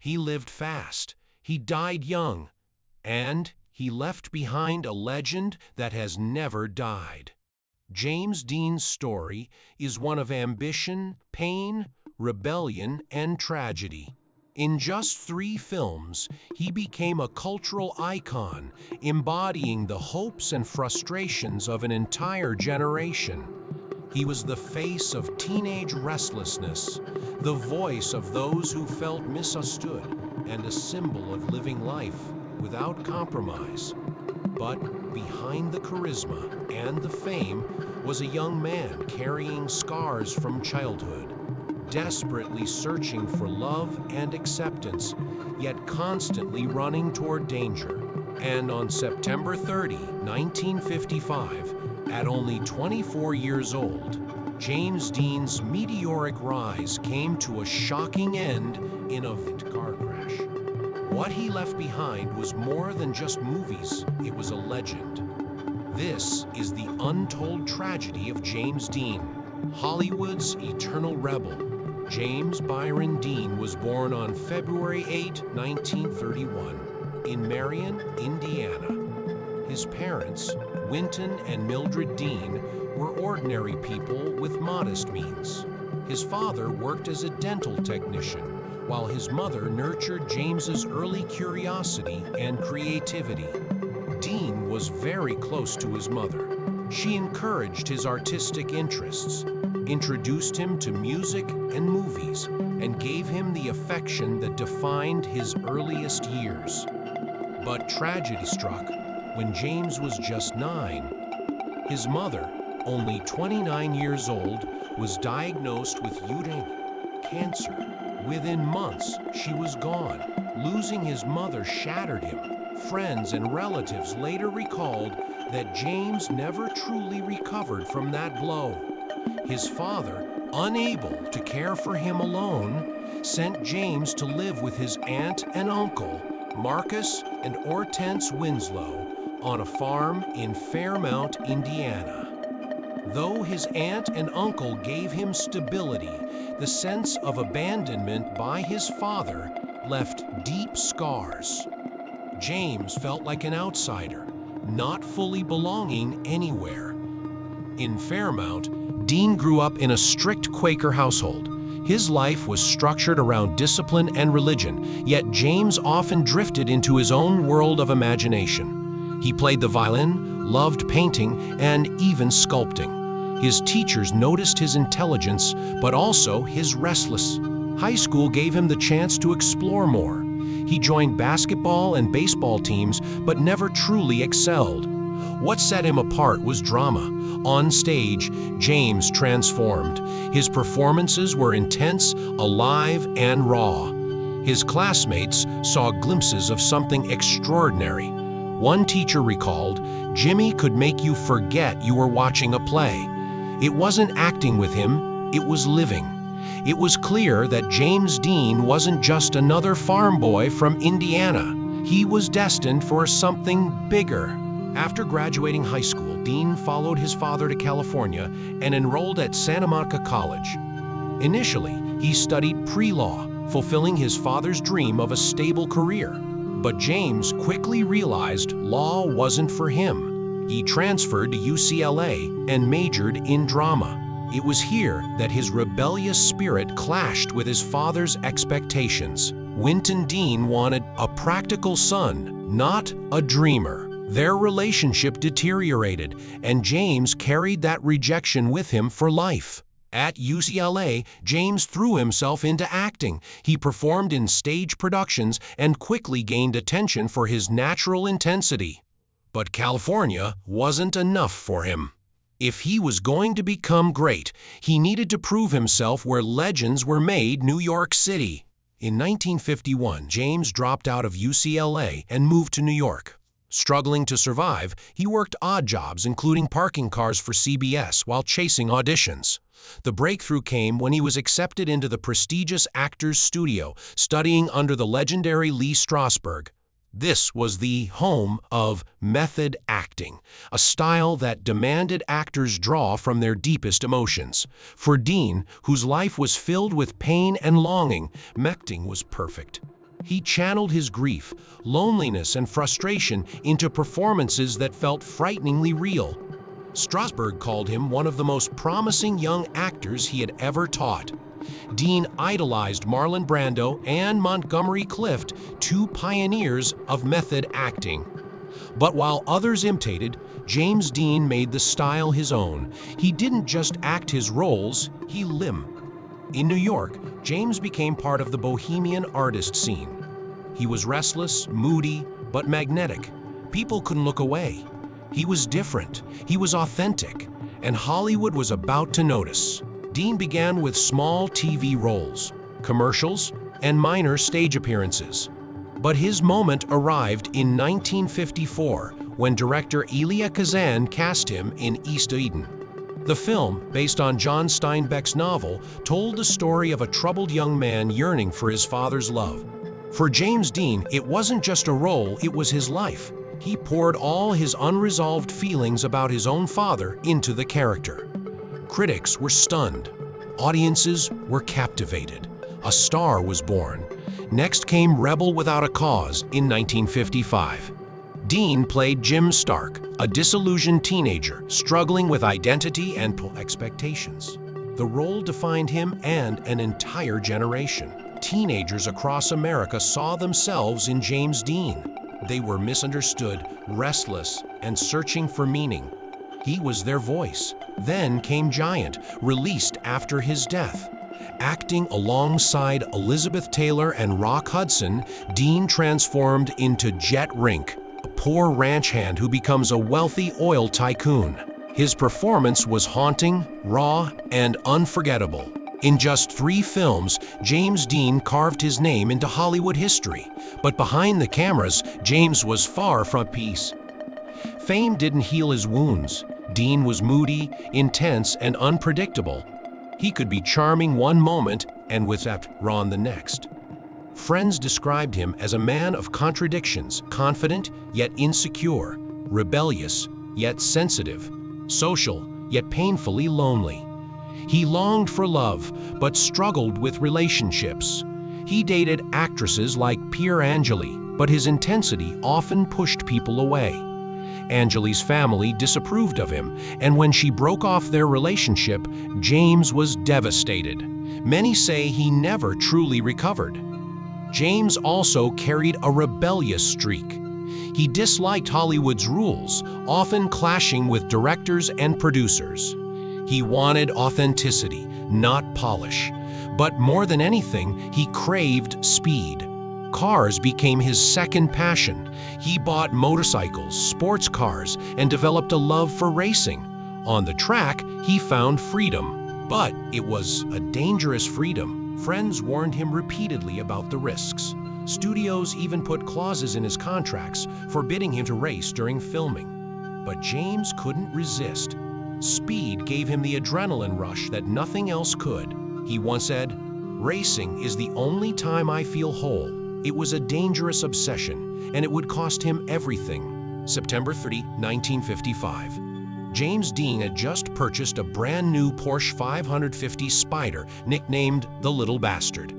He lived fast, he died young, and he left behind a legend that has never died. James Dean's story is one of ambition, pain, rebellion, and tragedy. In just 3 films, he became a cultural icon, embodying the hopes and frustrations of an entire generation. He was the face of teenage restlessness, the voice of those who felt misunderstood, and a symbol of living life without compromise. But behind the charisma and the fame was a young man carrying scars from childhood, desperately searching for love and acceptance, yet constantly running toward danger. And on September 30, 1955, at only 24 years old, James Dean's meteoric rise came to a shocking end in a car crash. What he left behind was more than just movies, it was a legend. This is the untold tragedy of James Dean, Hollywood's eternal rebel. James Byron Dean was born on February 8, 1931, in Marion, Indiana. His parents, Winton and Mildred Dean, were ordinary people with modest means. His father worked as a dental technician, while his mother nurtured James's early curiosity and creativity. Dean was very close to his mother. She encouraged his artistic interests, introduced him to music and movies, and gave him the affection that defined his earliest years. But tragedy struck when James was just 9. His mother, only 29 years old, was diagnosed with uterine cancer. Within months, she was gone. Losing his mother shattered him. Friends and relatives later recalled that James never truly recovered from that blow. His father, unable to care for him alone, sent James to live with his aunt and uncle, Marcus and Hortense Winslow, on a farm in Fairmount, Indiana. Though his aunt and uncle gave him stability, the sense of abandonment by his father left deep scars. James felt like an outsider, not fully belonging anywhere. In Fairmount, Dean grew up in a strict Quaker household. His life was structured around discipline and religion, yet James often drifted into his own world of imagination. He played the violin, loved painting, and even sculpting. His teachers noticed his intelligence, but also his restlessness. High school gave him the chance to explore more. He joined basketball and baseball teams, but never truly excelled. What set him apart was drama. On stage, James transformed. His performances were intense, alive, and raw. His classmates saw glimpses of something extraordinary. One teacher recalled, "Jimmy could make you forget you were watching a play." It wasn't acting with him, it was living. It was clear that James Dean wasn't just another farm boy from Indiana. He was destined for something bigger. After graduating high school, Dean followed his father to California and enrolled at Santa Monica College. Initially, he studied pre-law, fulfilling his father's dream of a stable career. But James quickly realized law wasn't for him. He transferred to UCLA and majored in drama. It was here that his rebellious spirit clashed with his father's expectations. Winton Dean wanted a practical son, not a dreamer. Their relationship deteriorated, and James carried that rejection with him for life. At UCLA, James threw himself into acting. He performed in stage productions and quickly gained attention for his natural intensity. But California wasn't enough for him. If he was going to become great, he needed to prove himself where legends were made, New York City. In 1951, James dropped out of UCLA and moved to New York. Struggling to survive, he worked odd jobs, including parking cars for CBS while chasing auditions. The breakthrough came when he was accepted into the prestigious Actors Studio, studying under the legendary Lee Strasberg. This was the home of method acting, a style that demanded actors draw from their deepest emotions. For Dean, whose life was filled with pain and longing, acting was perfect. He channeled his grief, loneliness, and frustration into performances that felt frighteningly real. Strasberg called him one of the most promising young actors he had ever taught. Dean idolized Marlon Brando and Montgomery Clift, two pioneers of method acting. But while others imitated, James Dean made the style his own. He didn't just act his roles, he lived them. In New York, James became part of the bohemian artist scene. He was restless, moody, but magnetic. People couldn't look away. He was different, he was authentic, and Hollywood was about to notice. Dean began with small TV roles, commercials, and minor stage appearances. But his moment arrived in 1954 when director Elia Kazan cast him in East Eden. The film, based on John Steinbeck's novel, told the story of a troubled young man yearning for his father's love. For James Dean, it wasn't just a role, it was his life. He poured all his unresolved feelings about his own father into the character. Critics were stunned. Audiences were captivated. A star was born. Next came Rebel Without a Cause in 1955. Dean played Jim Stark, a disillusioned teenager struggling with identity and expectations. The role defined him and an entire generation. Teenagers across America saw themselves in James Dean. They were misunderstood, restless, and searching for meaning. He was their voice. Then came Giant, released after his death. Acting alongside Elizabeth Taylor and Rock Hudson, Dean transformed into Jet Rink, a poor ranch hand who becomes a wealthy oil tycoon. His performance was haunting, raw, and unforgettable. In just 3 films, James Dean carved his name into Hollywood history. But behind the cameras, James was far from peace. Fame didn't heal his wounds. Dean was moody, intense, and unpredictable. He could be charming one moment and withdrawn the next. Friends described him as a man of contradictions, confident yet insecure, rebellious yet sensitive, social yet painfully lonely. He longed for love, but struggled with relationships. He dated actresses like Pier Angeli, but his intensity often pushed people away. Angeli's family disapproved of him, and when she broke off their relationship, James was devastated. Many say he never truly recovered. James also carried a rebellious streak. He disliked Hollywood's rules, often clashing with directors and producers. He wanted authenticity, not polish. But more than anything, he craved speed. Cars became his second passion. He bought motorcycles, sports cars, and developed a love for racing. On the track, he found freedom, but it was a dangerous freedom. Friends warned him repeatedly about the risks. Studios even put clauses in his contracts forbidding him to race during filming. But James couldn't resist. Speed gave him the adrenaline rush that nothing else could. He once said, "Racing is the only time I feel whole." It was a dangerous obsession, and it would cost him everything. September 30, 1955. James Dean had just purchased a brand new Porsche 550 Spider, nicknamed the Little Bastard.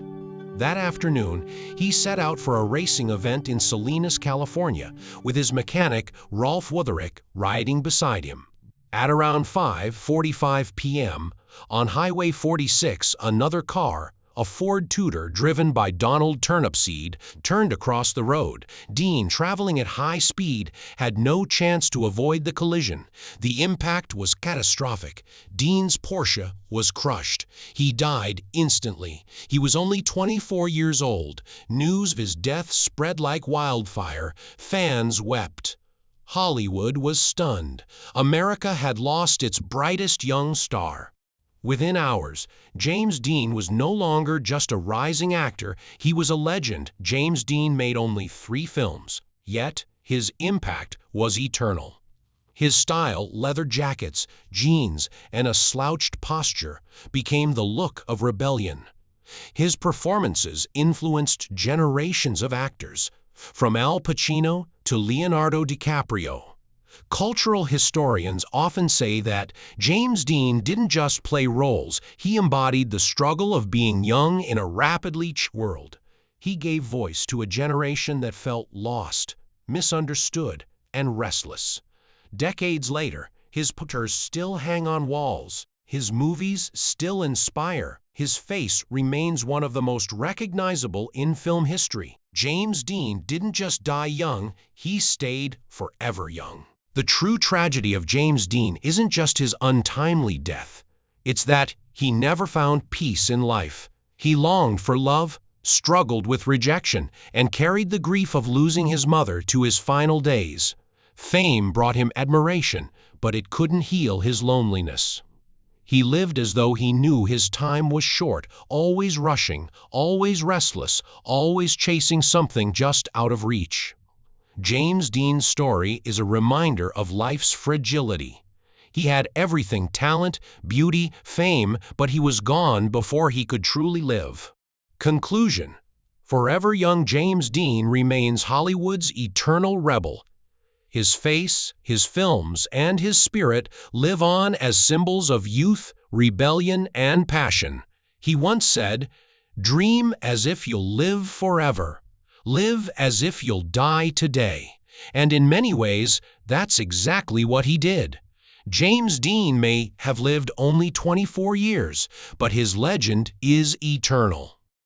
That afternoon, he set out for a racing event in Salinas, California, with his mechanic, Rolf Wutherick, riding beside him. At around 5:45 p.m., on Highway 46, another car, a Ford Tudor driven by Donald Turnipseed, turned across the road. Dean, traveling at high speed, had no chance to avoid the collision. The impact was catastrophic. Dean's Porsche was crushed. He died instantly. He was only 24 years old. News of his death spread like wildfire. Fans wept. Hollywood was stunned. America had lost its brightest young star. Within hours, James Dean was no longer just a rising actor, he was a legend. James Dean made only 3 films, yet his impact was eternal. His style, leather jackets, jeans, and a slouched posture, became the look of rebellion. His performances influenced generations of actors, from Al Pacino to Leonardo DiCaprio. Cultural historians often say that James Dean didn't just play roles, he embodied the struggle of being young in a rapidly changing world. He gave voice to a generation that felt lost, misunderstood, and restless. Decades later, his pictures still hang on walls, his movies still inspire, his face remains one of the most recognizable in film history. James Dean didn't just die young, he stayed forever young. The true tragedy of James Dean isn't just his untimely death. It's that he never found peace in life. He longed for love, struggled with rejection, and carried the grief of losing his mother to his final days. Fame brought him admiration, but it couldn't heal his loneliness. He lived as though he knew his time was short, always rushing, always restless, always chasing something just out of reach. James Dean's story is a reminder of life's fragility. He had everything: talent, beauty, fame, but he was gone before he could truly live. Conclusion: forever young James Dean remains Hollywood's eternal rebel. His face, his films, and his spirit live on as symbols of youth, rebellion, and passion. He once said, "Dream as if you'll live forever. Live as if you'll die today." And in many ways, that's exactly what he did. James Dean may have lived only 24 years, but his legend is eternal.